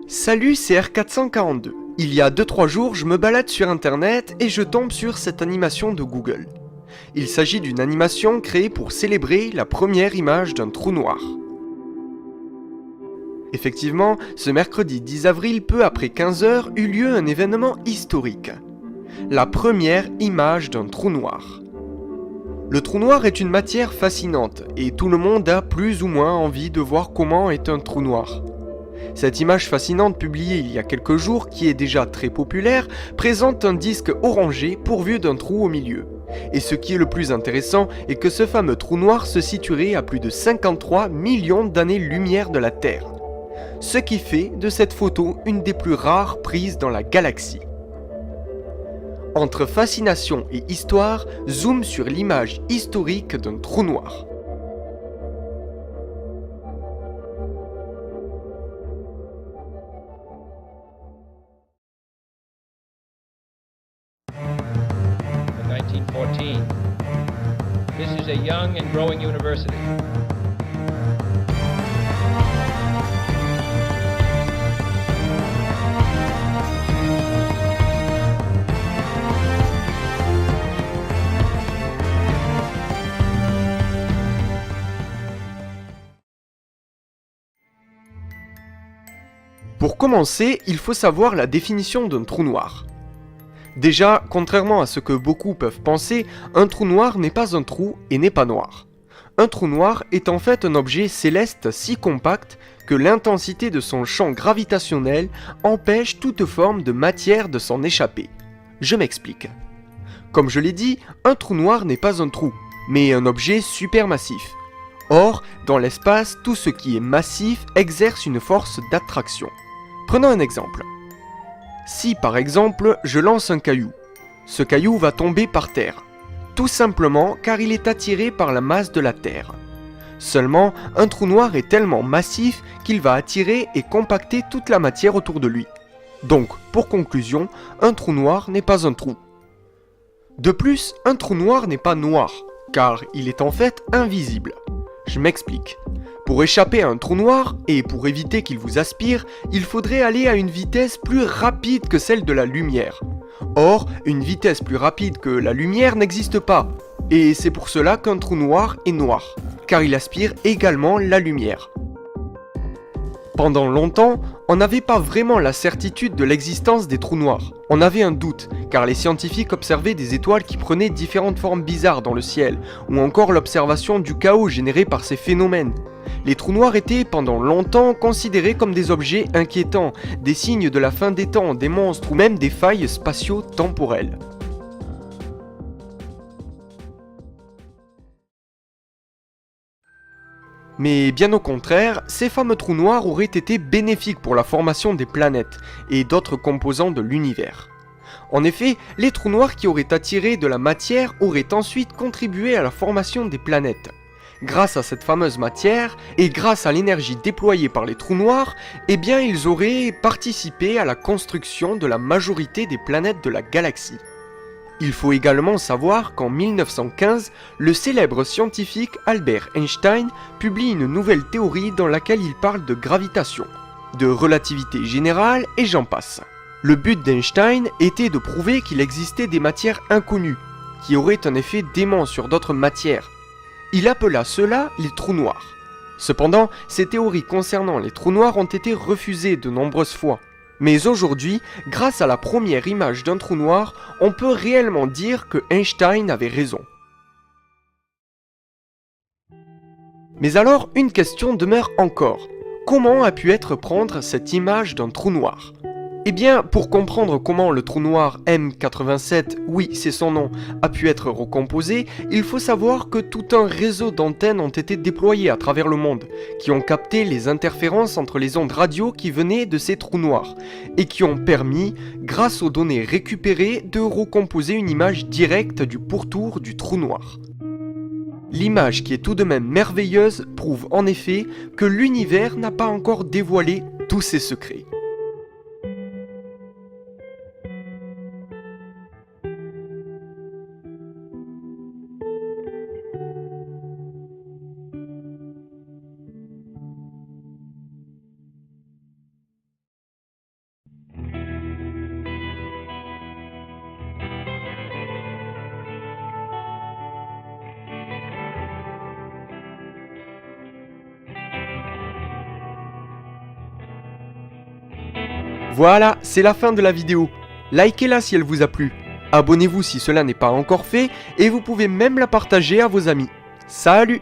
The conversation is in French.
Salut, c'est R442. Il y a 2-3 jours, je me balade sur internet et je tombe sur cette animation de Google. Il s'agit d'une animation créée pour célébrer la première image d'un trou noir. Effectivement, ce mercredi 10 avril, peu après 15 heures, eut lieu un événement historique. La première image d'un trou noir. Le trou noir est une matière fascinante et tout le monde a plus ou moins envie de voir comment est un trou noir. Cette image fascinante publiée il y a quelques jours, qui est déjà très populaire, présente un disque orangé pourvu d'un trou au milieu. Et ce qui est le plus intéressant est que ce fameux trou noir se situerait à plus de 53 millions d'années-lumière de la Terre. Ce qui fait de cette photo une des plus rares prises dans la galaxie. Entre fascination et histoire, zoom sur l'image historique d'un trou noir. In 1914, this is a young and growing university. Pour commencer, il faut savoir la définition d'un trou noir. Déjà, contrairement à ce que beaucoup peuvent penser, un trou noir n'est pas un trou et n'est pas noir. Un trou noir est en fait un objet céleste si compact que l'intensité de son champ gravitationnel empêche toute forme de matière de s'en échapper. Je m'explique. Comme je l'ai dit, un trou noir n'est pas un trou, mais un objet supermassif. Or, dans l'espace, tout ce qui est massif exerce une force d'attraction. Prenons un exemple. Si par exemple je lance un caillou, ce caillou va tomber par terre, tout simplement car il est attiré par la masse de la Terre. Seulement, un trou noir est tellement massif qu'il va attirer et compacter toute la matière autour de lui. Donc, pour conclusion, un trou noir n'est pas un trou. De plus, un trou noir n'est pas noir, car il est en fait invisible. Je m'explique. Pour échapper à un trou noir, et pour éviter qu'il vous aspire, il faudrait aller à une vitesse plus rapide que celle de la lumière. Or, une vitesse plus rapide que la lumière n'existe pas, et c'est pour cela qu'un trou noir est noir, car il aspire également la lumière. Pendant longtemps, on n'avait pas vraiment la certitude de l'existence des trous noirs. On avait un doute, car les scientifiques observaient des étoiles qui prenaient différentes formes bizarres dans le ciel, ou encore l'observation du chaos généré par ces phénomènes. Les trous noirs étaient pendant longtemps considérés comme des objets inquiétants, des signes de la fin des temps, des monstres ou même des failles spatio-temporelles. Mais bien au contraire, ces fameux trous noirs auraient été bénéfiques pour la formation des planètes et d'autres composants de l'univers. En effet, les trous noirs qui auraient attiré de la matière auraient ensuite contribué à la formation des planètes. Grâce à cette fameuse matière, et grâce à l'énergie déployée par les trous noirs, eh bien ils auraient participé à la construction de la majorité des planètes de la galaxie. Il faut également savoir qu'en 1915, le célèbre scientifique Albert Einstein publie une nouvelle théorie dans laquelle il parle de gravitation, de relativité générale et j'en passe. Le but d'Einstein était de prouver qu'il existait des matières inconnues, qui auraient un effet dément sur d'autres matières. Il appela cela les trous noirs. Cependant, ces théories concernant les trous noirs ont été refusées de nombreuses fois. Mais aujourd'hui, grâce à la première image d'un trou noir, on peut réellement dire que Einstein avait raison. Mais alors, une question demeure encore. Comment a pu être prendre cette image d'un trou noir ? Eh bien, pour comprendre comment le trou noir M87, oui c'est son nom, a pu être recomposé, il faut savoir que tout un réseau d'antennes ont été déployées à travers le monde, qui ont capté les interférences entre les ondes radio qui venaient de ces trous noirs, et qui ont permis, grâce aux données récupérées, de recomposer une image directe du pourtour du trou noir. L'image qui est tout de même merveilleuse prouve en effet que l'univers n'a pas encore dévoilé tous ses secrets. Voilà, c'est la fin de la vidéo. Likez-la si elle vous a plu. Abonnez-vous si cela n'est pas encore fait et vous pouvez même la partager à vos amis. Salut!